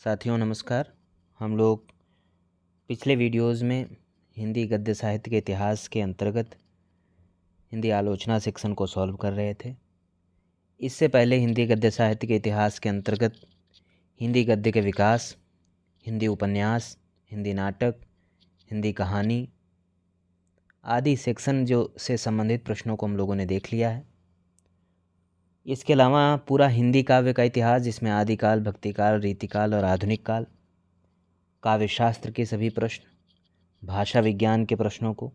साथियों नमस्कार। हम लोग पिछले वीडियोस में हिंदी गद्य साहित्य के इतिहास के अंतर्गत हिंदी आलोचना सेक्शन को सॉल्व कर रहे थे। इससे पहले हिंदी गद्य साहित्य के इतिहास के अंतर्गत हिंदी गद्य के विकास, हिंदी उपन्यास, हिंदी नाटक, हिंदी कहानी आदि सेक्शन से संबंधित प्रश्नों को हम लोगों ने देख लिया है। इसके अलावा पूरा हिंदी काव्य का इतिहास, जिसमें आदिकाल, भक्तिकाल, रीतिकाल और आधुनिक काल, काव्य शास्त्र के सभी प्रश्न, भाषा विज्ञान के प्रश्नों को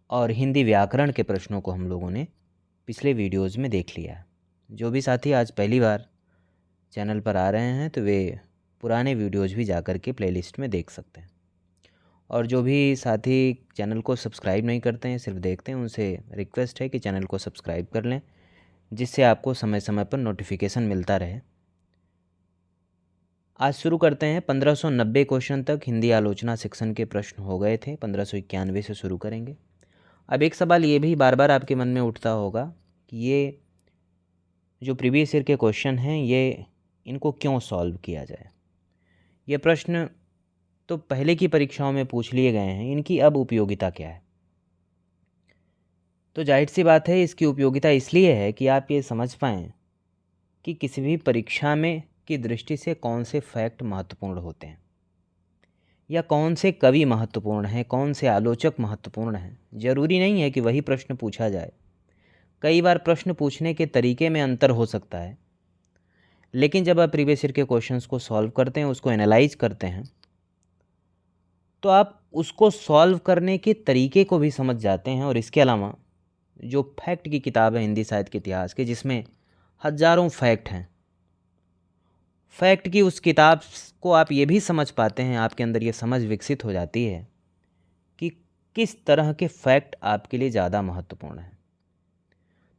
और हिंदी व्याकरण के प्रश्नों को हम लोगों ने पिछले वीडियोज़ में देख लिया है। जो भी साथी आज पहली बार चैनल पर आ रहे हैं तो वे पुराने वीडियोज़ भी जाकर के प्लेलिस्ट में देख सकते हैं, और जो भी साथी चैनल को सब्सक्राइब नहीं करते हैं, सिर्फ देखते हैं, उनसे रिक्वेस्ट है कि चैनल को सब्सक्राइब कर लें, जिससे आपको समय समय पर नोटिफिकेशन मिलता रहे। आज शुरू करते हैं। 1590 क्वेश्चन तक हिंदी आलोचना सेक्शन के प्रश्न हो गए थे। 1591 से शुरू करेंगे। अब एक सवाल ये भी बार बार आपके मन में उठता होगा कि ये जो प्रीवियस ईयर के क्वेश्चन हैं, ये इनको क्यों सॉल्व किया जाए। ये प्रश्न तो पहले की परीक्षाओं में पूछ लिए गए हैं, इनकी अब उपयोगिता क्या है। तो जाहिर सी बात है, इसकी उपयोगिता इसलिए है कि आप ये समझ पाएँ कि किसी भी परीक्षा में की दृष्टि से कौन से फैक्ट महत्वपूर्ण होते हैं, या कौन से कवि महत्वपूर्ण हैं, कौन से आलोचक महत्वपूर्ण हैं। ज़रूरी नहीं है कि वही प्रश्न पूछा जाए। कई बार प्रश्न पूछने के तरीके में अंतर हो सकता है, लेकिन जब आप प्रीवियस ईयर के क्वेश्चंस को सॉल्व करते हैं, उसको एनालाइज करते हैं, तो आप उसको सॉल्व करने के तरीके को भी समझ जाते हैं। और इसके अलावा जो फैक्ट की किताब है हिंदी साहित्य के इतिहास की, जिसमें हजारों फैक्ट हैं, फैक्ट की उस किताब को आप ये भी समझ पाते हैं, आपके अंदर ये समझ विकसित हो जाती है कि किस तरह के फैक्ट आपके लिए ज़्यादा महत्वपूर्ण हैं।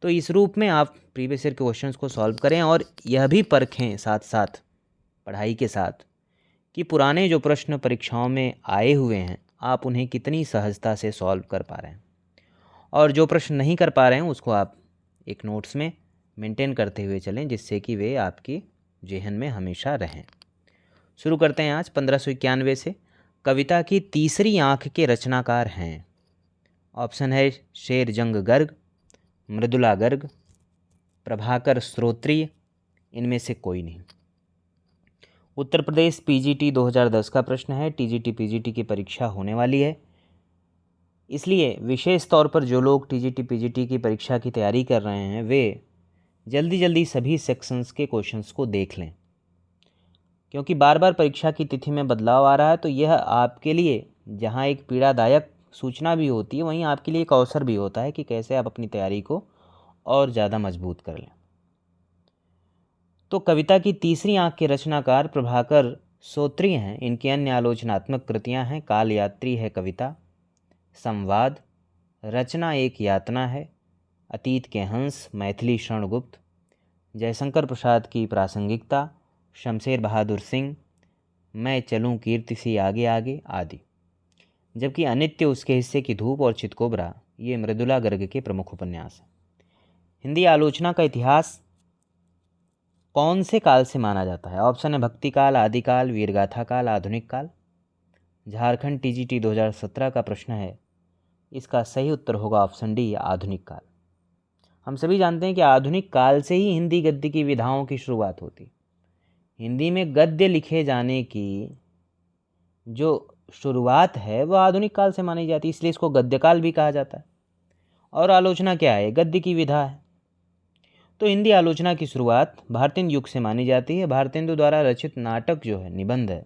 तो इस रूप में आप प्रीवियस ईयर के क्वेश्चंस को सॉल्व करें, और यह भी परखें साथ साथ पढ़ाई के साथ कि पुराने जो प्रश्न परीक्षाओं में आए हुए हैं, आप उन्हें कितनी सहजता से सॉल्व कर पा रहे हैं, और जो प्रश्न नहीं कर पा रहे हैं उसको आप एक नोट्स में मेंटेन करते हुए चलें, जिससे कि वे आपकी जेहन में हमेशा रहें। शुरू करते हैं आज 1591 से। कविता की तीसरी आंख के रचनाकार हैं। ऑप्शन है शेर जंग गर्ग, मृदुला गर्ग, प्रभाकर श्रोत्रिय, इनमें से कोई नहीं। उत्तर प्रदेश पीजीटी 2010 का प्रश्न है। टीजीटी पीजीटी की परीक्षा होने वाली है, इसलिए विशेष तौर पर जो लोग टीजीटी पीजीटी की परीक्षा की तैयारी कर रहे हैं, वे जल्दी जल्दी सभी सेक्शंस के क्वेश्चंस को देख लें, क्योंकि बार बार परीक्षा की तिथि में बदलाव आ रहा है। तो यह आपके लिए जहां एक पीड़ादायक सूचना भी होती है, वहीं आपके लिए एक अवसर भी होता है कि कैसे आप अपनी तैयारी को और ज़्यादा मजबूत कर लें। तो कविता की तीसरी आंख के रचनाकार प्रभाकर श्रोत्रिय हैं। इनकी अन्य आलोचनात्मक कृतियां हैं काल यात्री है कविता, संवाद, रचना एक यातना है, अतीत के हंस, मैथिली शरणगुप्त, जयशंकर प्रसाद की प्रासंगिकता, शमशेर बहादुर सिंह, मैं चलूं कीर्ति सी आगे आगे आदि। जबकि अनित्य, उसके हिस्से की धूप और चितकोबरा ये मृदुला गर्ग के प्रमुख उपन्यास हैं। हिंदी आलोचना का इतिहास कौन से काल से माना जाता है। ऑप्शन है भक्तिकाल, आदिकाल, वीरगाथा काल, आधुनिक काल। झारखंड टीजीटी 2017 का प्रश्न है, इसका सही उत्तर होगा ऑप्शन डी, आधुनिक काल। हम सभी जानते हैं कि आधुनिक काल से ही हिंदी गद्य की विधाओं की शुरुआत होती। हिंदी में गद्य लिखे जाने की जो शुरुआत है वह आधुनिक काल से मानी जाती है, इसलिए इसको गद्यकाल भी कहा जाता है। और आलोचना क्या है? गद्य की विधा है। तो हिंदी आलोचना की शुरुआत भारतेंदु युग से मानी जाती है। भारतेंदु द्वारा रचित नाटक जो है, निबंध है,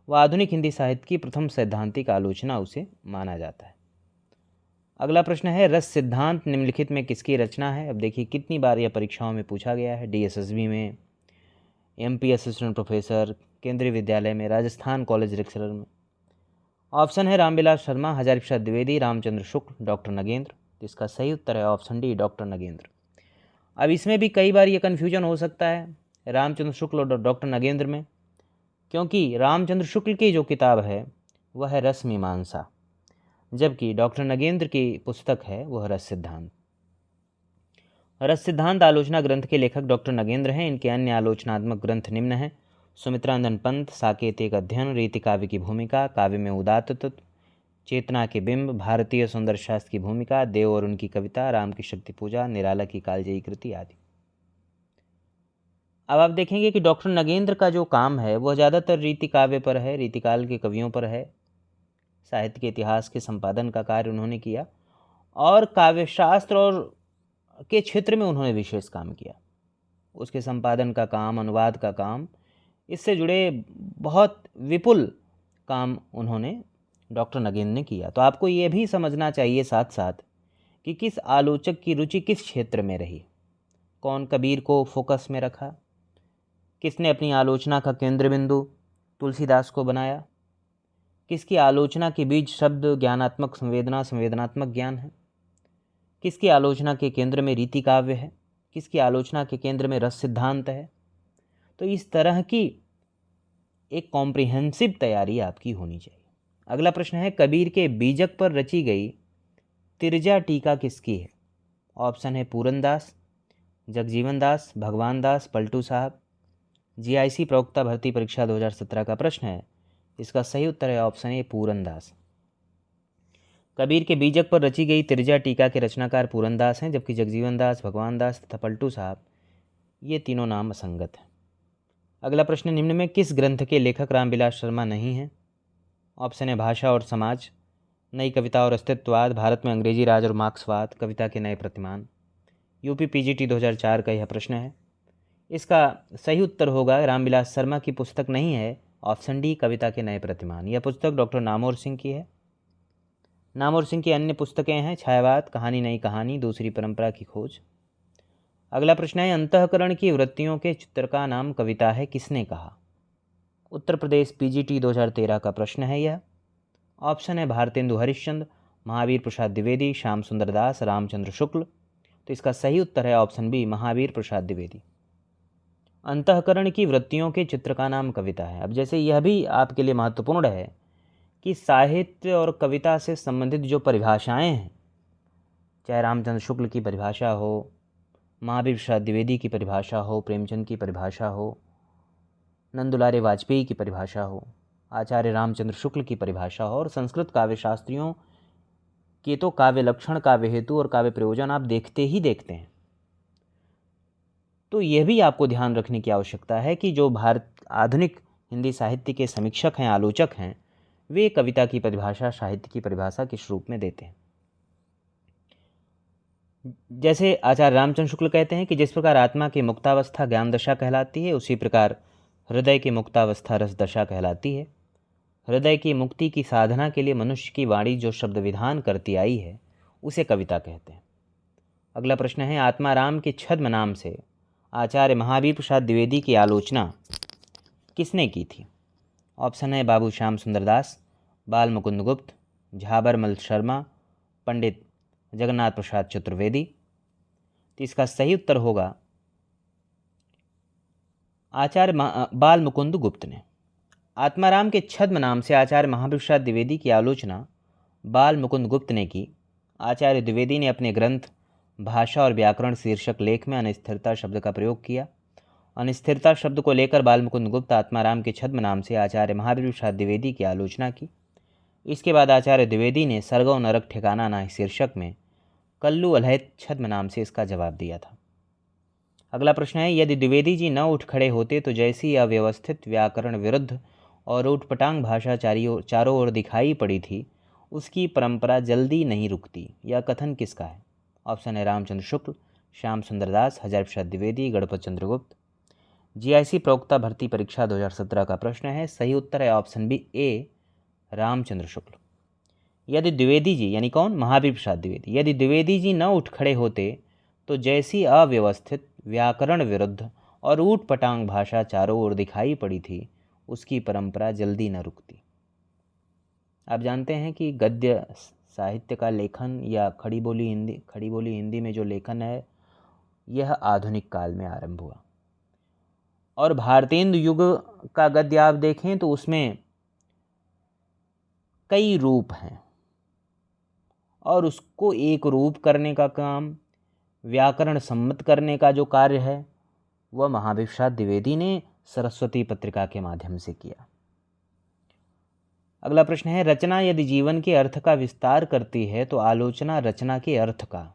वह आधुनिक हिंदी साहित्य की प्रथम सैद्धांतिक आलोचना उसे माना जाता है। अगला प्रश्न है, रस सिद्धांत निम्नलिखित में किसकी रचना है। अब देखिए कितनी बार यह परीक्षाओं में पूछा गया है। डीएसएसबी में, एमपी असिस्टेंट प्रोफेसर, केंद्रीय विद्यालय में, राजस्थान कॉलेज लेक्चरर में। ऑप्शन है रामविलास शर्मा, हजारी प्रसाद द्विवेदी, रामचंद्र शुक्ल, डॉक्टर नगेंद्र। इसका सही उत्तर है ऑप्शन डी, डॉक्टर नगेंद्र। अब इसमें भी कई बार ये कन्फ्यूजन हो सकता है रामचंद्र शुक्ल और डॉक्टर नगेंद्र में, क्योंकि रामचंद्र शुक्ल की जो किताब है वह है रस मीमांसा, जबकि डॉक्टर नगेंद्र की पुस्तक है वह रस सिद्धांत। रस सिद्धांत आलोचना ग्रंथ के लेखक डॉक्टर नगेंद्र हैं। इनके अन्य आलोचनात्मक ग्रंथ निम्न हैं। सुमित्रानंद पंत, साकेत एक अध्ययन, रीति काव्य की भूमिका, काव्य में उदात्त तत्व, चेतना के बिंब, भारतीय सुंदर शास्त्र की भूमिका, देव और उनकी कविता, राम की शक्ति पूजा, निराला की कालजयी कृति आदि। अब आप देखेंगे कि डॉक्टर नगेंद्र का जो काम है वह ज़्यादातर रीति काव्य पर है, रीतिकाल के कवियों पर है। साहित्य के इतिहास के संपादन का कार्य उन्होंने किया और काव्यशास्त्र और के क्षेत्र में उन्होंने विशेष काम किया। उसके संपादन का काम, अनुवाद का काम, इससे जुड़े बहुत विपुल काम उन्होंने डॉक्टर नगेंद्र ने किया। तो आपको ये भी समझना चाहिए साथ साथ कि किस आलोचक की रुचि किस क्षेत्र में रही, कौन कबीर को फोकस में रखा, किसने अपनी आलोचना का केंद्र बिंदु तुलसीदास को बनाया, किसकी आलोचना के बीच शब्द ज्ञानात्मक संवेदना, संवेदनात्मक ज्ञान है, किसकी आलोचना के केंद्र में रीति काव्य है, किसकी आलोचना के केंद्र में रस सिद्धांत है। तो इस तरह की एक कॉम्प्रिहेंसिव तैयारी आपकी होनी चाहिए। अगला प्रश्न है, कबीर के बीजक पर रची गई तिरजा टीका किसकी है? ऑप्शन है पूरनदास, जगजीवन दास, भगवान दास, पलटू साहब। जीआईसी प्रवक्ता भर्ती परीक्षा 2017 का प्रश्न है। इसका सही उत्तर है ऑप्शन ए पूरनदास। कबीर के बीजक पर रची गई तिरजा टीका के रचनाकार पूरनदास हैं, जबकि जगजीवन दास, भगवान दास तथा पलटू साहब ये तीनों नाम असंगत हैं। अगला प्रश्न, निम्न में किस ग्रंथ के लेखक रामविलास शर्मा नहीं हैं? ऑप्शन है भाषा और समाज, नई कविता और अस्तित्ववाद, भारत में अंग्रेजी राज और मार्क्सवाद, कविता के नए प्रतिमान। यूपी पीजीटी 2004 का यह प्रश्न है। इसका सही उत्तर होगा रामविलास शर्मा की पुस्तक नहीं है, ऑप्शन डी कविता के नए प्रतिमान। यह पुस्तक डॉक्टर नामोर सिंह की है। नामोर सिंह की अन्य पुस्तकें हैं छायावाद, कहानी नई कहानी, दूसरी परंपरा की खोज। अगला प्रश्न है, अंतःकरण की वृत्तियों के चित्र का नाम कविता है, किसने कहा? उत्तर प्रदेश पीजीटी 2013 का प्रश्न है यह। ऑप्शन है भारतेंदु हरिश्चंद्र, महावीर प्रसाद द्विवेदी, श्याम सुंदर दास, रामचंद्र शुक्ल। तो इसका सही उत्तर है ऑप्शन बी महावीर प्रसाद द्विवेदी। अंतःकरण की वृत्तियों के चित्र का नाम कविता है। अब जैसे यह भी आपके लिए महत्वपूर्ण है कि साहित्य और कविता से संबंधित जो परिभाषाएं हैं, चाहे रामचंद्र शुक्ल की परिभाषा हो, महावीर प्रसाद द्विवेदी की परिभाषा हो, प्रेमचंद की परिभाषा हो, नंदुलारे वाजपेयी की परिभाषा हो, आचार्य रामचंद्र शुक्ल की परिभाषा हो, और संस्कृत काव्य शास्त्रियों के तो काव्य लक्षण, काव्य हेतु और काव्य प्रयोजन आप देखते ही देखते हैं। तो यह भी आपको ध्यान रखने की आवश्यकता है कि जो आधुनिक हिंदी साहित्य के समीक्षक हैं, आलोचक हैं, वे कविता की परिभाषा, साहित्य की परिभाषा किस रूप में देते हैं। जैसे आचार्य रामचंद्र शुक्ल कहते हैं कि जिस प्रकार आत्मा की मुक्तावस्था ज्ञान दशा कहलाती है, उसी प्रकार हृदय की मुक्तावस्था रस दशा कहलाती है। हृदय की मुक्ति की साधना के लिए मनुष्य की वाणी जो शब्द विधान करती आई है, उसे कविता कहते हैं। अगला प्रश्न है, आत्माराम के छद्म नाम से आचार्य महावीर प्रसाद द्विवेदी की आलोचना किसने की थी? ऑप्शन है बाबू श्याम सुंदर दास, बाल मुकुंद गुप्त, झाबरमल शर्मा, पंडित जगन्नाथ प्रसाद चतुर्वेदी। तो इसका सही उत्तर होगा आचार्य बाल मुकुंद गुप्त ने। आत्माराम के छद्म नाम से आचार्य महावीर प्रसाद द्विवेदी की आलोचना बाल मुकुंद गुप्त ने की। आचार्य द्विवेदी ने अपने ग्रंथ भाषा और व्याकरण शीर्षक लेख में अनिस्थिरता शब्द का प्रयोग किया। अनिस्थिरता शब्द को लेकर बाल मुकुंद गुप्त आत्माराम के छद्म नाम से आचार्य महावीर प्रसाद द्विवेदी की आलोचना की। इसके बाद आचार्य द्विवेदी ने सरगव नरक ठिकाना ना शीर्षक में कल्लू अलहैत छद्म नाम से इसका जवाब दिया था। अगला प्रश्न है, यदि द्विवेदी जी न उठ खड़े होते तो जैसी अव्यवस्थित, व्याकरण विरुद्ध और ऊटपटांग भाषा चारों ओर दिखाई पड़ी थी, उसकी परंपरा जल्दी नहीं रुकती। यह कथन किसका है? ऑप्शन है रामचंद्र शुक्ल, श्याम सुंदर दास, हजारी प्रसाद द्विवेदी, गणपत चंद्र गुप्त। जीआईसी प्रवक्ता भर्ती परीक्षा 2017 का प्रश्न है। सही उत्तर है ऑप्शन बी ए रामचंद्र शुक्ल। यदि द्विवेदी जी, यानी कौन? महावीर प्रसाद द्विवेदी, यदि द्विवेदी जी न उठ खड़े होते तो जैसी अव्यवस्थित, व्याकरण विरुद्ध और ऊटपटांग भाषा चारों ओर दिखाई पड़ी थी, उसकी परंपरा जल्दी न रुकती। आप जानते हैं कि गद्य साहित्य का लेखन या खड़ी बोली हिंदी में जो लेखन है, यह आधुनिक काल में आरंभ हुआ। और भारतेंदु युग का गद्य आप देखें तो उसमें कई रूप हैं, और उसको एक रूप करने का काम, व्याकरण सम्मत करने का जो कार्य है, वह महावीर प्रसाद द्विवेदी ने सरस्वती पत्रिका के माध्यम से किया। अगला प्रश्न है, रचना यदि जीवन के अर्थ का विस्तार करती है तो आलोचना रचना के अर्थ का।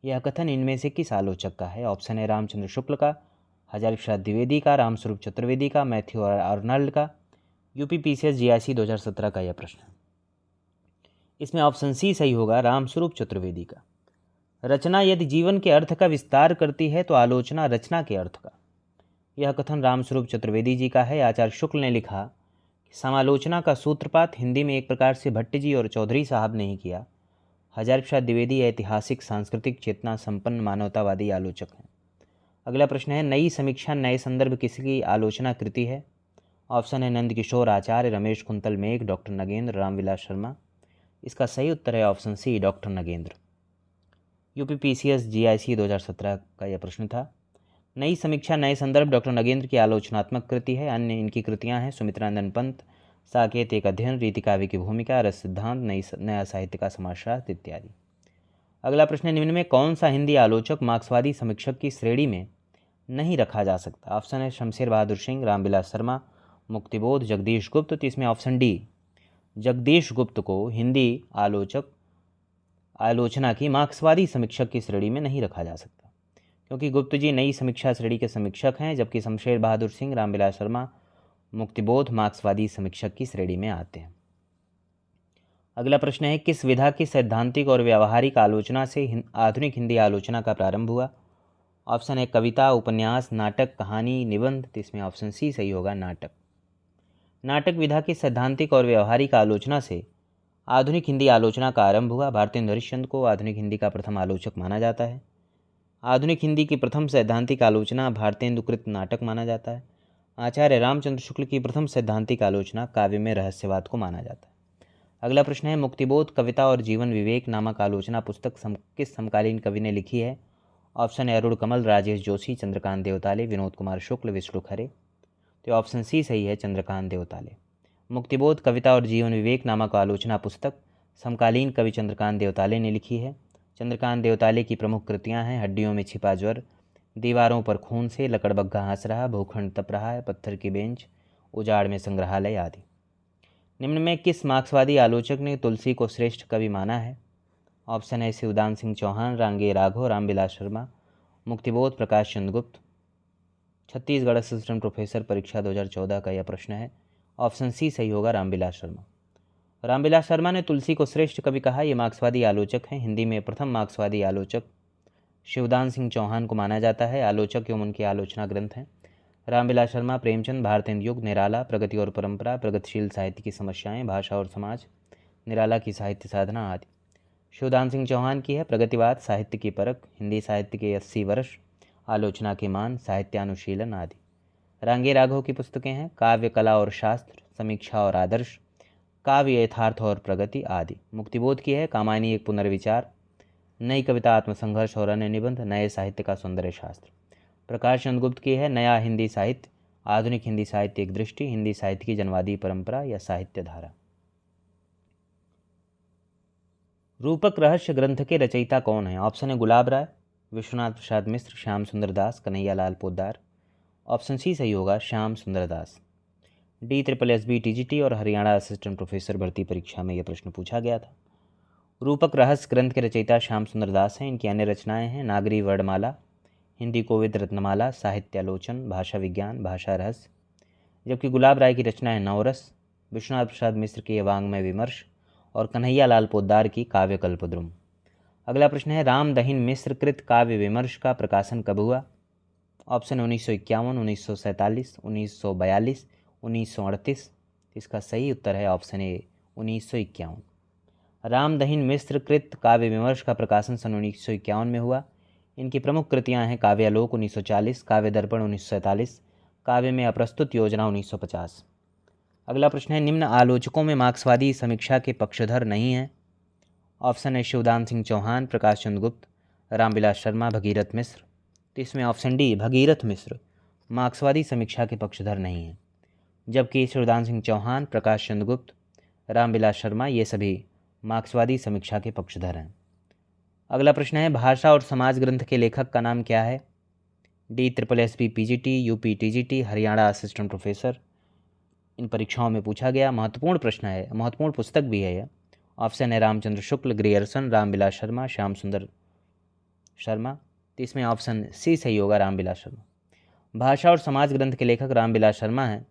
यह कथन इनमें से किस आलोचक का है? ऑप्शन है रामचंद्र शुक्ल का, हजारी प्रसाद द्विवेदी का, रामस्वरूप चतुर्वेदी का, मैथ्यू आर्नल्ड का। यूपीपीसीएस जीआईसी 2017 का यह प्रश्न है। इसमें ऑप्शन सी सही होगा, रामस्वरूप चतुर्वेदी का। रचना यदि जीवन के अर्थ का विस्तार करती है तो आलोचना रचना के अर्थ का। यह कथन रामस्वरूप चतुर्वेदी जी का है। आचार्य शुक्ल ने लिखा कि समालोचना का सूत्रपात हिंदी में एक प्रकार से भट्ट जी और चौधरी साहब ने ही किया। हजारी प्रसाद द्विवेदी ऐतिहासिक सांस्कृतिक चेतना संपन्न मानवतावादी आलोचक हैं। अगला प्रश्न है, नई समीक्षा नए संदर्भ किसकी आलोचना कृति है? ऑप्शन है नंद किशोर आचार्य, रमेश कुंतल मेघ, डॉक्टर नगेंद्र, रामविलास शर्मा। इसका सही उत्तर है option C, doctor Nagendra. UPPCS GIC 2017 का यह प्रश्न था। नई समीक्षा नए संदर्भ डॉक्टर नगेंद्र की आलोचनात्मक कृति है। अन्य इनकी कृतियां हैं सुमित्रानंदन पंत, साकेत एक अध्ययन, रीति काव्य की भूमिका, रस सिद्धांत, नया साहित्य का समाजशास्त्र इत्यादि। अगला प्रश्न है, निम्न में कौन सा हिंदी आलोचक मार्क्सवादी समीक्षक की श्रेणी में नहीं रखा जा सकता? ऑप्शन है शमशेर बहादुर सिंह, रामविलास शर्मा, मुक्तिबोध, जगदीश गुप्त। तो इसमें ऑप्शन डी, जगदीश गुप्त को हिंदी आलोचना की मार्क्सवादी समीक्षक की श्रेणी में नहीं रखा जा सकता, क्योंकि गुप्त जी नई समीक्षा श्रेणी के समीक्षक हैं, जबकि शमशेर बहादुर सिंह, रामविलास शर्मा, मुक्तिबोध मार्क्सवादी समीक्षक की श्रेणी में आते हैं। अगला प्रश्न है, किस विधा की सैद्धांतिक और व्यावहारिक आलोचना से आधुनिक हिंदी आलोचना का प्रारंभ हुआ? ऑप्शन है कविता, उपन्यास, नाटक, कहानी, निबंध। तो इसमें ऑप्शन सी सही होगा, नाटक। नाटक विधा की सैद्धांतिक और व्यावहारिक आलोचना से आधुनिक हिंदी आलोचना का आरंभ हुआ। भारतेंदु हरिश्चंद्र को आधुनिक हिंदी का प्रथम आलोचक माना जाता है। आधुनिक हिंदी की प्रथम सैद्धांतिक आलोचना भारतेंदुकृत नाटक माना जाता है। आचार्य रामचंद्र शुक्ल की प्रथम सैद्धांतिक आलोचना काव्य में रहस्यवाद को माना जाता है। अगला प्रश्न है, मुक्तिबोध कविता और जीवन विवेक नामक आलोचना पुस्तक किस समकालीन कवि ने लिखी है? ऑप्शन है अरुण कमल, राजेश जोशी, चंद्रकांत देवताले, विनोद कुमार शुक्ल, विष्णु खरे। तो ऑप्शन सी सही है, चंद्रकांत देवताले। मुक्तिबोध कविता और जीवन विवेक नामक आलोचना पुस्तक समकालीन कवि चंद्रकांत देवताले ने लिखी है। चंद्रकांत देवताले की प्रमुख कृतियां हैं हड्डियों में छिपा ज्वर, दीवारों पर खून से, लकड़बग्घा हंस रहा, भूखंड तप रहा है, पत्थर की बेंच, उजाड़ में संग्रहालय आदि। निम्न में किस मार्क्सवादी आलोचक ने तुलसी को श्रेष्ठ कवि माना है? ऑप्शन है शिवदान सिंह चौहान, रांगे राघव, रामविलास शर्मा, मुक्तिबोध प्रकाश चंद्र गुप्त। छत्तीसगढ़ असिस्टेंट प्रोफेसर परीक्षा 2014 का यह प्रश्न है। ऑप्शन सी सही होगा, रामविलास शर्मा। रामविलास शर्मा ने तुलसी को श्रेष्ठ कवि कहा। ये मार्क्सवादी आलोचक हैं। हिंदी में प्रथम मार्क्सवादी आलोचक शिवदान सिंह चौहान को माना जाता है। आलोचक एवं उनके आलोचना ग्रंथ हैं रामविलास शर्मा, प्रेमचंद, भारतेंदु युग, निराला, प्रगति और परंपरा, प्रगतिशील साहित्य की समस्याएं, भाषा और समाज, निराला की साहित्य साधना आदि। शिवदान सिंह चौहान की है प्रगतिवाद, साहित्य की परख, हिंदी साहित्य के 80 वर्ष, आलोचना के मान, साहित्यानुशीलन आदि। रांगे राघव की पुस्तकें हैं काव्य कला और शास्त्र, समीक्षा और आदर्श, काव्य यथार्थ और प्रगति आदि। मुक्तिबोध की है कामायनी एक पुनर्विचार, नई कविता, आत्मसंघर्ष और अन्य निबंध, नए साहित्य का सौंदर्य शास्त्र। प्रकाश चंद्र गुप्त की है नया हिंदी साहित्य, आधुनिक हिंदी साहित्य एक दृष्टि, हिंदी साहित्य की जनवादी परंपरा या साहित्य धारा। रूपक रहस्य ग्रंथ के रचयिता कौन है? ऑप्शन है गुलाब राय, विश्वनाथ प्रसाद मिश्र, श्याम सुंदर दास, कन्हैया लाल पोद्दार। ऑप्शन सी सही होगा, श्याम सुंदर दास। DSSB TGT और हरियाणा असिस्टेंट प्रोफेसर भर्ती परीक्षा में यह प्रश्न पूछा गया था। रूपक रहस्य ग्रंथ के रचयिता श्याम सुंदर दास हैं। इनकी अन्य रचनाएं हैं नागरी वर्णमाला, हिंदी कोविद रत्नमाला, साहित्यालोचन, भाषा विज्ञान, भाषा रहस्य। जबकि गुलाब राय की रचना है नवरस, विश्वनाथ प्रसाद मिश्र के वांग्मय विमर्श और कन्हैया लाल पोद्दार की काव्य कल्पद्रुम। अगला प्रश्न है, रामदहिन मिश्र कृत काव्य विमर्श का प्रकाशन कब हुआ? ऑप्शन 1951, 1947, 1942, 1938। इसका सही उत्तर है ऑप्शन ए, 1951। रामदहिन मिश्र कृत काव्य विमर्श का प्रकाशन सन 1951 में हुआ। इनकी प्रमुख कृतियां हैं काव्यालोक 1940, काव्य दर्पण 1947, काव्य में अप्रस्तुत योजना 1950। अगला प्रश्न है, निम्न आलोचकों में मार्क्सवादी समीक्षा के पक्षधर नहीं हैं। ऑप्शन है शिवदान सिंह चौहान, प्रकाश चंद्र गुप्त, रामविलास शर्मा, भगीरथ मिश्र। तो इसमें ऑप्शन डी, भगीरथ मिश्र मार्क्सवादी समीक्षा के पक्षधर नहीं हैं, जबकि शिवदान सिंह चौहान, प्रकाश चंद्र गुप्त, रामविलास शर्मा ये सभी मार्क्सवादी समीक्षा के पक्षधर हैं। अगला प्रश्न है, भाषा और समाज ग्रंथ के लेखक का नाम क्या है? DSSB PGT, UP TGT, Haryana assistant professor. इन परीक्षाओं में पूछा गया महत्वपूर्ण प्रश्न है, महत्वपूर्ण पुस्तक भी है यह। ऑप्शन है रामचंद्र शुक्ल, ग्रियर्सन, रामविलास शर्मा, श्याम सुंदर शर्मा। तो इसमें ऑप्शन सी सही होगा, रामविलास शर्मा। भाषा और समाज ग्रंथ के लेखक रामविलास शर्मा हैं।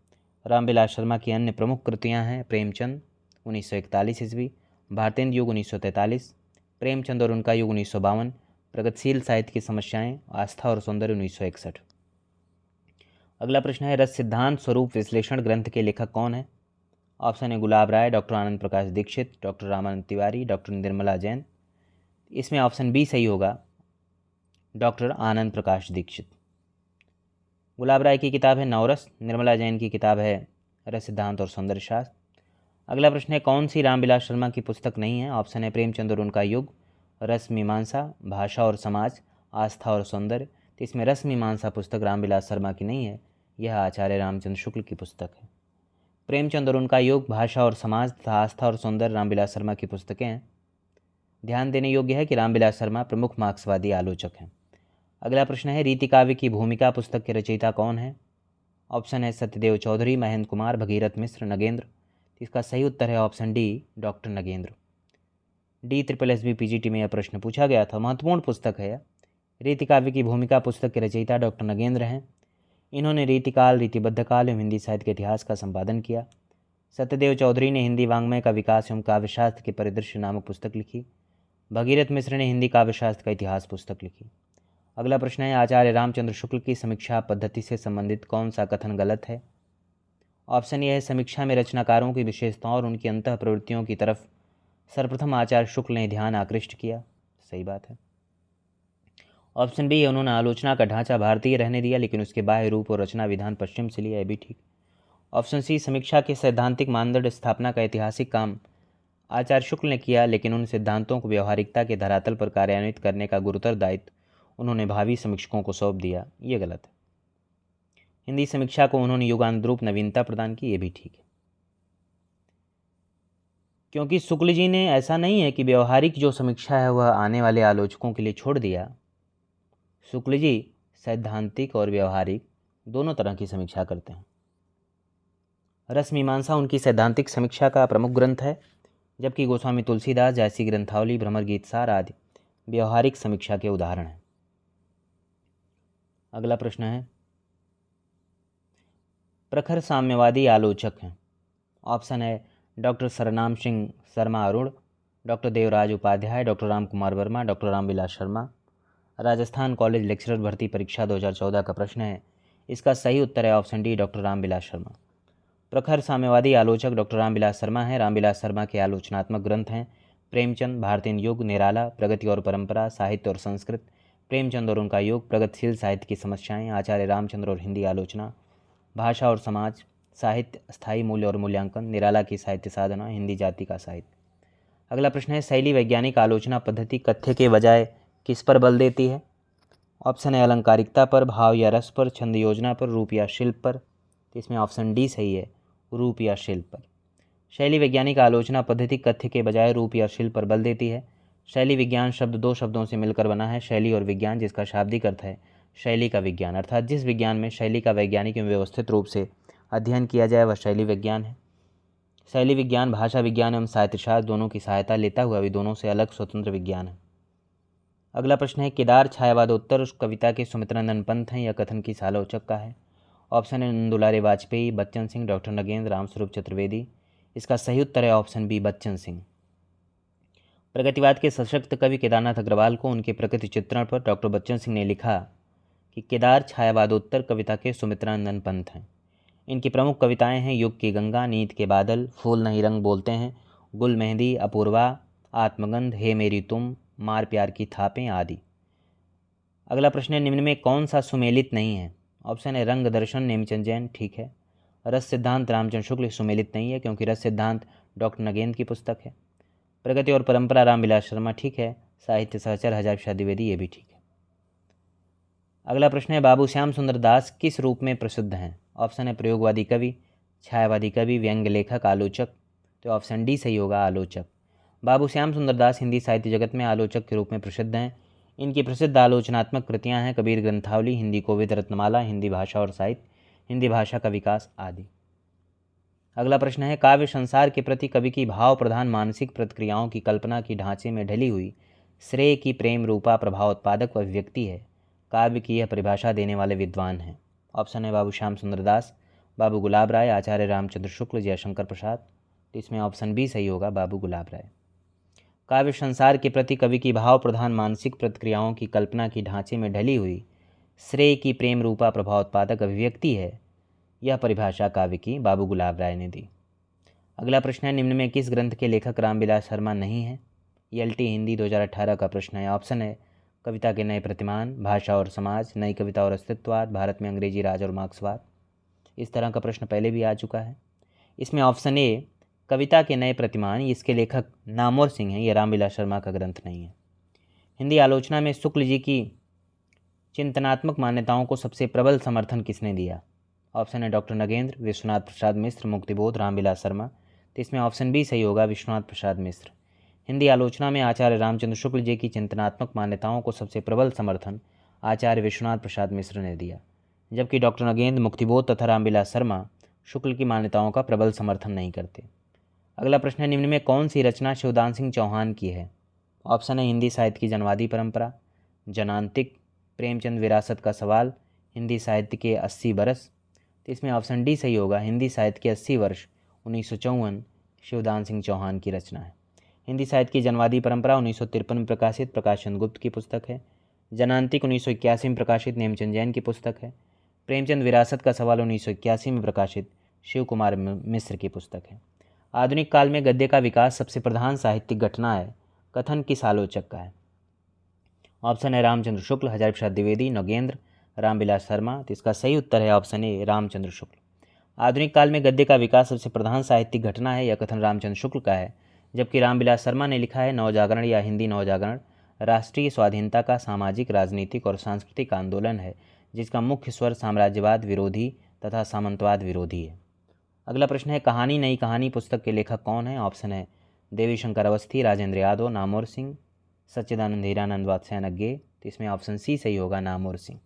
रामविलास शर्मा की अन्य प्रमुख कृतियां हैं प्रेमचंद 1941 ईस्वी, भारतेंदु युग 1943, प्रेमचंद और उनका युग 1952, प्रगतिशील साहित्य की समस्याएं, आस्था और सौंदर्य 1961। अगला प्रश्न है रस सिद्धांत स्वरूप विश्लेषण ग्रंथ के लेखक कौन है? ऑप्शन है गुलाब राय, doctor Anand Prakash Dixit, doctor Ramanand Tiwari, doctor Nirmala Jain. इसमें ऑप्शन बी सही होगा, डॉक्टर आनंद प्रकाश दीक्षित। गुलाब राय की किताब है नवरस, निर्मला जैन की किताब है रस सिद्धांत और सौंदर्य शास्त्र। अगला प्रश्न है कौन सी रामविलास शर्मा की पुस्तक नहीं है? ऑप्शन है प्रेमचंद और उनका युग, रस मीमांसा, भाषा और समाज, आस्था और सौंदर्य। तो इसमें रस मीमांसा पुस्तक रामविलास शर्मा की नहीं है, यह आचार्य रामचंद्र शुक्ल की पुस्तक है। प्रेमचंद और उनका युग, भाषा और समाज तथा आस्था और सौंदर्य रामविलास शर्मा की पुस्तकें हैं। ध्यान देने योग्य है कि रामविलास शर्मा प्रमुख मार्क्सवादी आलोचक हैं। अगला प्रश्न है रीति काव्य की भूमिका पुस्तक के रचयिता कौन है? ऑप्शन है सत्यदेव चौधरी, महेंद्र कुमार, भगीरथ मिश्र, नगेंद्र। इसका सही उत्तर है option D, doctor Nagendra. DSSB PGT में यह प्रश्न पूछा गया था, महत्वपूर्ण पुस्तक है यह। रीति काव्य की भूमिका पुस्तक के रचयिता डॉक्टर नगेंद्र हैं। इन्होंने रीतिकाल, रीतिबद्ध काल एवं हिंदी साहित्य के इतिहास का संपादन किया। सत्यदेव चौधरी ने हिंदी वाङ्मय का विकास एवं काव्यशास्त्र के परिदृश्य नामक पुस्तक लिखी। भगीरथ मिश्र ने हिंदी काव्यशास्त्र का इतिहास पुस्तक लिखी। अगला प्रश्न है आचार्य रामचंद्र शुक्ल की समीक्षा पद्धति से संबंधित कौन सा कथन गलत है? ऑप्शन ए है समीक्षा में रचनाकारों की विशेषताओं और उनकी अंतः प्रवृत्तियों की तरफ सर्वप्रथम आचार्य शुक्ल ने ध्यान आकृष्ट किया, सही बात है। ऑप्शन बी है उन्होंने आलोचना का ढांचा भारतीय रहने दिया लेकिन उसके बाह्य रूप और रचना विधान पश्चिम से लिया, यह भी ठीक। ऑप्शन सी समीक्षा के सैद्धांतिक मानदंड स्थापना का ऐतिहासिक काम आचार्य शुक्ल ने किया लेकिन उन सिद्धांतों को व्यवहारिकता के धरातल पर कार्यान्वित करने का गुरुतर दायित्व उन्होंने भावी समीक्षकों को सौंप दिया, ये गलत है। हिंदी समीक्षा को उन्होंने युगानुरूप नवीनता प्रदान की, ये भी ठीक है। क्योंकि शुक्ल जी ने ऐसा नहीं है कि व्यवहारिक जो समीक्षा है वह आने वाले आलोचकों के लिए छोड़ दिया। शुक्ल जी सैद्धांतिक और व्यवहारिक दोनों तरह की समीक्षा करते हैं। रस मीमांसा उनकी सैद्धांतिक समीक्षा का प्रमुख ग्रंथ है, जबकि गोस्वामी तुलसीदास, जैसी ग्रंथावली, भ्रमर गीतसार आदि व्यवहारिक समीक्षा के उदाहरण हैं। अगला प्रश्न है प्रखर साम्यवादी आलोचक हैं। ऑप्शन है doctor Sarnam Singh Sharma Arun, doctor Devraj Upadhyay, doctor Ram Kumar Verma, doctor Ramvilas Sharma. Rajasthan college lecturer भर्ती परीक्षा 2014 का प्रश्न है, इसका सही उत्तर है option D, doctor Ramvilas Sharma. प्रखर साम्यवादी आलोचक डॉक्टर रामविलास शर्मा हैं। रामविलास शर्मा के आलोचनात्मक ग्रंथ हैं प्रेमचंद, भारतेंदु युग, निराला, प्रगति और परंपरा, साहित्य और संस्कृत, प्रेमचंद और उनका युग, प्रगतिशील साहित्य की समस्याएं, आचार्य रामचंद्र और हिंदी आलोचना, भाषा और समाज, साहित्य, स्थायी मूल्य और मूल्यांकन, निराला की साहित्य साधना, हिंदी जाति का साहित्य। अगला प्रश्न है शैली वैज्ञानिक आलोचना पद्धति कथ्य के बजाय किस पर बल देती है? ऑप्शन है अलंकारिकता पर, भाव या रस पर, छंद योजना पर, रूप या शिल्प पर। तो इसमें ऑप्शन डी सही है, रूप या शिल्प पर। शैली वैज्ञानिक आलोचना पद्धति कथ्य के बजाय रूप या शिल्प पर बल देती है। शैली विज्ञान शब्द दो शब्दों से मिलकर बना है, शैली और विज्ञान, जिसका शाब्दिक अर्थ है शैली का विज्ञान, अर्थात जिस विज्ञान में शैली का वैज्ञानिक एवं व्यवस्थित रूप से अध्ययन किया जाए वह शैली विज्ञान है। शैली विज्ञान भाषा विज्ञान एवं साहित्यशास्त्र दोनों की सहायता लेता हुआ भी दोनों से अलग स्वतंत्र विज्ञान है। अगला प्रश्न है केदार छायावादोत्तर कविता के सुमित्रानंद पंत हैं, यह कथन किस आलोचक का है? ऑप्शन है नंदुलारे वाजपेयी, बच्चन सिंह, डॉक्टर नगेंद्र, रामस्वरूप चतुर्वेदी। इसका सही उत्तर है ऑप्शन बी, बच्चन सिंह। प्रगतिवाद के सशक्त कवि केदारनाथ अग्रवाल को उनके प्रकृति चित्रण पर डॉक्टर बच्चन सिंह ने लिखा कि केदार छायावादोत्तर कविता के सुमित्रानंद पंत हैं। इनकी प्रमुख कविताएं हैं युग की गंगा, नींद के बादल, फूल नहीं रंग बोलते हैं, गुल मेहंदी, अपूर्वा, आत्मगंध, हे मेरी तुम, मार प्यार की थापें आदि। अगला प्रश्न है निम्न में कौन सा सुमेलित नहीं है? ऑप्शन है रंग दर्शन नेमचंद जैन, ठीक है। रस सिद्धांत रामचंद्र शुक्ल सुमेलित नहीं है क्योंकि रस सिद्धांत डॉक्टर नगेंद्र की पुस्तक है। प्रगति और परंपरा रामविलास शर्मा, ठीक है। साहित्य सहचर हजार प्रसाद द्विवेदी, ये भी ठीक है। अगला प्रश्न है बाबू श्याम सुंदर दास किस रूप में प्रसिद्ध हैं? ऑप्शन है प्रयोगवादी कवि, छायावादी कवि, व्यंग्य लेखक, आलोचक। तो ऑप्शन डी सही होगा, आलोचक। बाबू श्याम सुंदर दास हिंदी साहित्य जगत में आलोचक के रूप में प्रसिद्ध हैं। इनकी प्रसिद्ध आलोचनात्मक कृतियाँ हैं कबीर ग्रंथावली, हिंदी कोविद रत्नमाला, हिंदी भाषा और साहित्य, हिंदी भाषा का विकास आदि। अगला प्रश्न है, काव्य संसार के प्रति कवि की भाव प्रधान मानसिक प्रतिक्रियाओं की कल्पना की ढांचे में ढली हुई श्रेय की प्रेम रूपा प्रभाव उत्पादक अभिव्यक्ति है। काव्य की यह परिभाषा देने वाले विद्वान हैं। ऑप्शन है बाबू श्याम सुंदर दास, बाबू गुलाब राय, आचार्य रामचंद्र शुक्ल, जयशंकर प्रसाद। तो इसमें ऑप्शन बी सही होगा, बाबू गुलाब राय। काव्य संसार के प्रति कवि की भाव प्रधान मानसिक प्रतिक्रियाओं की कल्पना की ढांचे में ढली हुई श्रेय की प्रेम रूपा प्रभावोत्पादक अभिव्यक्ति है। यह परिभाषा काव्य की बाबू गुलाब राय ने दी। अगला प्रश्न है, निम्न में किस ग्रंथ के लेखक रामविलास शर्मा नहीं है? ELT हिंदी 2018 का प्रश्न है। ऑप्शन है कविता के नए प्रतिमान, भाषा और समाज, नई कविता और अस्तित्ववाद, भारत में अंग्रेजी राज और मार्क्सवाद। इस तरह का प्रश्न पहले भी आ चुका है। इसमें ऑप्शन ए कविता के नए प्रतिमान, इसके लेखक नामवर सिंह हैं, यह रामविलास शर्मा का ग्रंथ नहीं है। हिंदी आलोचना में शुक्ल जी की चिंतनात्मक मान्यताओं को सबसे प्रबल समर्थन किसने दिया? ऑप्शन है डॉक्टर नगेंद्र, विश्वनाथ प्रसाद मिश्र, मुक्तिबोध, रामविलास शर्मा। तो इसमें ऑप्शन बी सही होगा, विश्वनाथ प्रसाद मिश्र। हिंदी आलोचना में आचार्य रामचंद्र शुक्ल जी की चिंतनात्मक मान्यताओं को सबसे प्रबल समर्थन आचार्य विश्वनाथ प्रसाद मिश्र ने दिया, जबकि डॉक्टर नगेंद्र, मुक्तिबोध तथा रामविलास शर्मा शुक्ल की मान्यताओं का प्रबल समर्थन नहीं करते। अगला प्रश्न है, निम्न में कौन सी रचना शिवदान सिंह चौहान की है? ऑप्शन है हिंदी साहित्य की जनवादी परंपरा, जनांतिक, प्रेमचंद विरासत का सवाल, हिंदी साहित्य के 80 बरस। तो इसमें ऑप्शन डी सही होगा, हिंदी साहित्य के 80 वर्ष 1954 शिवदान सिंह चौहान की रचना है। हिंदी साहित्य की जनवादी परंपरा 1953 में प्रकाशित प्रकाश गुप्त की पुस्तक है। जनांतिक 1981 में प्रकाशित नेमचंद जैन की पुस्तक है। प्रेमचंद विरासत का सवाल 1981 में प्रकाशित शिव कुमार मिश्र की पुस्तक है। आधुनिक काल में गद्य का विकास सबसे प्रधान साहित्यिक घटना है, कथन किस आलोचक का है? ऑप्शन है रामचंद्र शुक्ल, हजारी प्रसाद द्विवेदी, नगेंद्र, रामविलास शर्मा। तो इसका सही उत्तर है ऑप्शन ए रामचंद्र शुक्ल। आधुनिक काल में गद्य का विकास सबसे प्रधान साहित्यिक घटना है, यह कथन रामचंद्र शुक्ल का है, जबकि रामविलास शर्मा ने लिखा है नवजागरण या हिंदी नवजागरण राष्ट्रीय स्वाधीनता का सामाजिक, राजनीतिक और सांस्कृतिक आंदोलन है, जिसका मुख्य स्वर साम्राज्यवाद विरोधी तथा सामंतवाद विरोधी है। अगला प्रश्न है, कहानी नई कहानी पुस्तक के लेखक कौन है? ऑप्शन है देवी शंकर अवस्थी, राजेंद्र यादव, नामवर सिंह, सच्चिदानंद हीरानंद वात्स्यायन अज्ञे। तो इसमें ऑप्शन सी सही होगा, नामवर सिंह।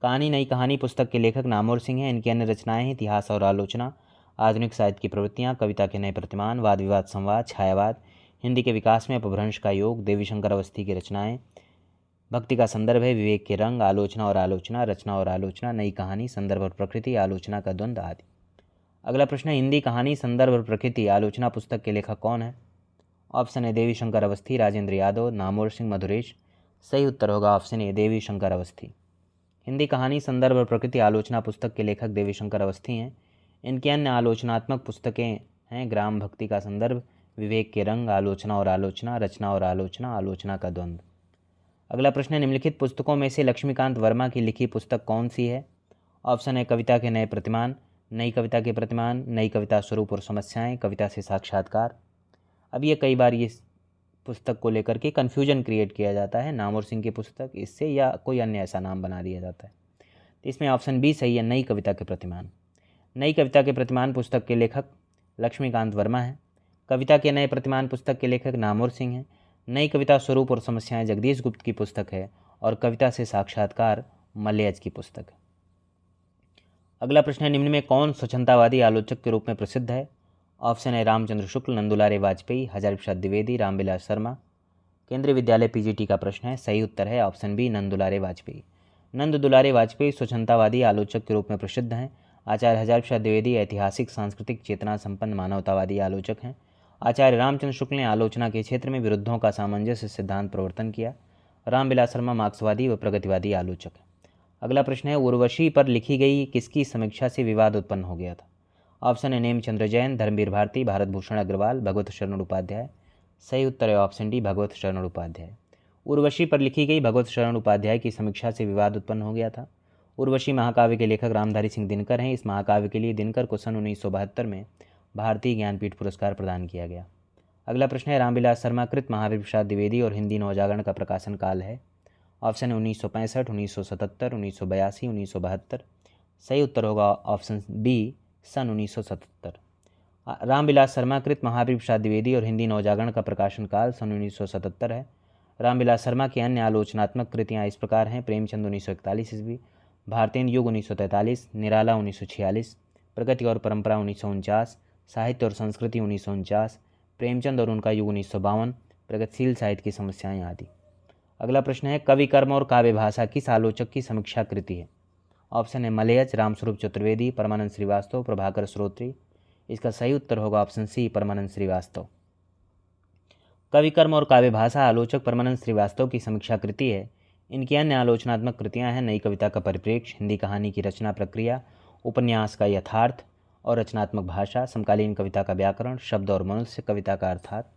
कहानी नई कहानी पुस्तक के लेखक नामवर सिंह हैं। इनकी अन्य रचनाएं हैं इतिहास और आलोचना, आधुनिक साहित्य की प्रवृत्तियाँ, कविता के नए प्रतिमान, वाद विवाद संवाद, छायावाद, हिंदी के विकास में अपभ्रंश का योग, देवी शंकर अवस्थी की रचनाएं, भक्ति का संदर्भ है, विवेक के रंग, आलोचना और आलोचना, रचना और आलोचना, नई कहानी, संदर्भ और प्रकृति, आलोचना का द्वंद्व आदि। अगला प्रश्न है, हिंदी कहानी संदर्भ और प्रकृति आलोचना पुस्तक के लेखक कौन है? ऑप्शन है देवी शंकर अवस्थी, राजेंद्र यादव, नामवर सिंह, मधुरेश। सही उत्तर होगा ऑप्शन ए देवी शंकर अवस्थी। हिंदी कहानी संदर्भ और प्रकृति आलोचना पुस्तक के लेखक देवी शंकर अवस्थी हैं। इनकी अन्य आलोचनात्मक पुस्तकें हैं ग्राम भक्ति का संदर्भ, विवेक के रंग, आलोचना और आलोचना, रचना और आलोचना, आलोचना का द्वंद्व। अगला प्रश्न है, निम्नलिखित पुस्तकों में से लक्ष्मीकांत वर्मा की लिखी पुस्तक कौन सी है? ऑप्शन है कविता के नए प्रतिमान, नई कविता के प्रतिमान, नई कविता स्वरूप और समस्याएं, कविता से साक्षात्कार। अब ये कई बार ये पुस्तक को लेकर के कन्फ्यूजन क्रिएट किया जाता है, नामवर सिंह की पुस्तक इससे या कोई अन्य ऐसा नाम बना दिया जाता है। तो इसमें ऑप्शन बी सही है, नई कविता के प्रतिमान। नई कविता के प्रतिमान पुस्तक के लेखक लक्ष्मीकांत वर्मा हैं। कविता के नए प्रतिमान पुस्तक के लेखक नामवर सिंह हैं। नई कविता स्वरूप और समस्याएं जगदीश गुप्त की पुस्तक है और कविता से साक्षात्कार मलयज की पुस्तक है। अगला प्रश्न है, निम्न में कौन स्वच्छंदतावादी आलोचक के रूप में प्रसिद्ध है? ऑप्शन है रामचंद्र शुक्ल, नंदुलारे वाजपेयी, हजारी प्रसाद द्विवेदी, रामविलास शर्मा। केंद्रीय विद्यालय PGT का प्रश्न है, सही उत्तर है ऑप्शन बी नंदुलारे वाजपेयी। नंद दुलारे वाजपेयी स्वच्छंदतावादी आलोचक के रूप में प्रसिद्ध हैं। आचार्य हजारी प्रसाद द्विवेदी ऐतिहासिक सांस्कृतिक चेतना संपन्न मानवतावादी आलोचक हैं। आचार्य रामचंद्र शुक्ल ने आलोचना के क्षेत्र में विरुद्धों का सामंजस्य सिद्धांत प्रवर्तन किया। रामविलास शर्मा मार्क्सवादी व प्रगतिवादी आलोचक हैं। अगला प्रश्न है, उर्वशी पर लिखी गई किसकी समीक्षा से विवाद उत्पन्न हो गया था? ऑप्शन है नेमचंद्र जैन, धर्मवीर भारती, भारत भूषण अग्रवाल, भगवत शरण उपाध्याय। सही उत्तर है ऑप्शन डी भगवत शरण उपाध्याय। उर्वशी पर लिखी गई भगवत शरण उपाध्याय की समीक्षा से विवाद उत्पन्न हो गया था। उर्वशी महाकाव्य के लेखक रामधारी सिंह दिनकर हैं। इस महाकाव्य के लिए दिनकर को सन 1972 में भारतीय ज्ञानपीठ पुरस्कार प्रदान किया गया। अगला प्रश्न है, रामविलास शर्मा कृत महावीर प्रसाद द्विवेदी और हिंदी नवजागरण का प्रकाशन काल है? ऑप्शन है 1965, 1977, 1982, 1972। सही उत्तर होगा ऑप्शन बी सन 1977। रामविलास शर्मा कृत महावीर प्रसाद द्विवेदी और हिंदी नवजागरण का प्रकाशन काल सन 1977 है। रामविलास शर्मा की अन्य आलोचनात्मक कृतियाँ इस प्रकार हैं: प्रेमचंद 1941 ईस्वी, भारतेंदु युग 1943, निराला 1946, प्रगति और परंपरा 1949, साहित्य और संस्कृति 1949, प्रेमचंद और उनका युग 1952, प्रगतिशील साहित्य की समस्याएं आदि। अगला प्रश्न है, कवि कर्म और काव्य भाषा किस आलोचक की समीक्षा कृति है? ऑप्शन है मलयज, रामस्वरूप चतुर्वेदी, परमानंद श्रीवास्तव, प्रभाकर श्रोत्री। इसका सही उत्तर होगा ऑप्शन सी, परमानंद श्रीवास्तव। कवि कर्म और काव्य भाषा आलोचक परमानंद श्रीवास्तव की समीक्षा कृति है। इनकी अन्य आलोचनात्मक कृतियां हैं नई कविता का परिप्रेक्ष्य, हिंदी कहानी की रचना प्रक्रिया, उपन्यास का यथार्थ और रचनात्मक भाषा, समकालीन कविता का व्याकरण, शब्द और मनुष्य, कविता का अर्थात।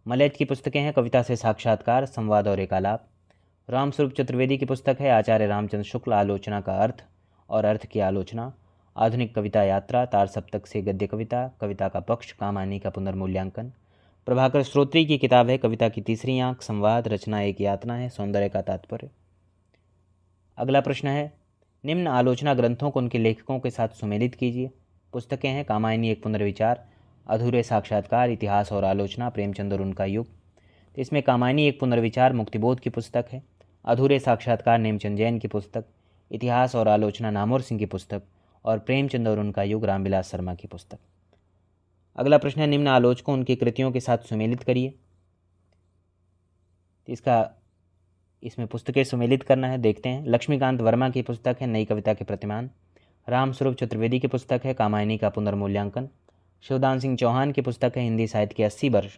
मलयज की पुस्तकें हैं कविता से साक्षात्कार, संवाद और एकालाप। रामस्वरूप चतुर्वेदी की पुस्तक है आचार्य रामचंद्र शुक्ल, आलोचना का अर्थ और अर्थ की आलोचना, आधुनिक कविता यात्रा, तार सप्तक से गद्य कविता, कविता का पक्ष, कामायनी का पुनर्मूल्यांकन। प्रभाकर श्रोत्री की किताब है कविता की तीसरी आंख, संवाद, रचना एक यातना है, सौंदर्य का तात्पर्य। अगला प्रश्न है, निम्न आलोचना ग्रंथों को उनके लेखकों के साथ सुमेलित कीजिए। पुस्तकें हैं कामायनी एक पुनर्विचार, अधूरे साक्षात्कार, इतिहास और आलोचना, प्रेमचंद और उनका युग। तो इसमें कामायनी एक पुनर्विचार मुक्तिबोध की पुस्तक है, अधूरे साक्षात्कार नेमचंद जैन की पुस्तक, इतिहास और आलोचना नामवर सिंह की पुस्तक और प्रेमचंद और उनका युग रामविलास शर्मा की पुस्तक। अगला प्रश्न है, निम्न आलोचकों उनकी कृतियों के साथ सुमेलित करिए। इसमें पुस्तकें सुमेलित करना है, देखते हैं। लक्ष्मीकांत वर्मा की पुस्तक है नई कविता के प्रतिमान, रामस्वरूप चतुर्वेदी की पुस्तक है कामायनी का पुनर्मूल्यांकन, शिवदान सिंह चौहान की पुस्तक है हिंदी साहित्य के 80 वर्ष,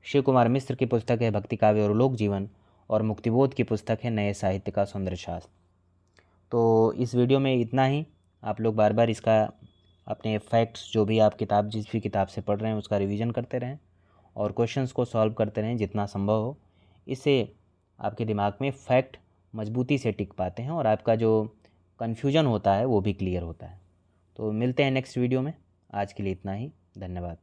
शिव कुमार मिश्र की पुस्तक है भक्ति काव्य और लोक जीवन और मुक्तिबोध की पुस्तक है नए साहित्य का सौंदर्य शास्त्र। तो इस वीडियो में इतना ही। आप लोग बार बार इसका अपने फैक्ट्स जो भी आप जिस भी किताब से पढ़ रहे हैं उसका रिवीजन करते रहें और क्वेश्चंस को सॉल्व करते रहें जितना संभव हो। इससे आपके दिमाग में फैक्ट मजबूती से टिक पाते हैं और आपका जो कन्फ्यूजन होता है वो भी क्लियर होता है। तो मिलते हैं नेक्स्ट वीडियो में। आज के लिए इतना ही। धन्यवाद।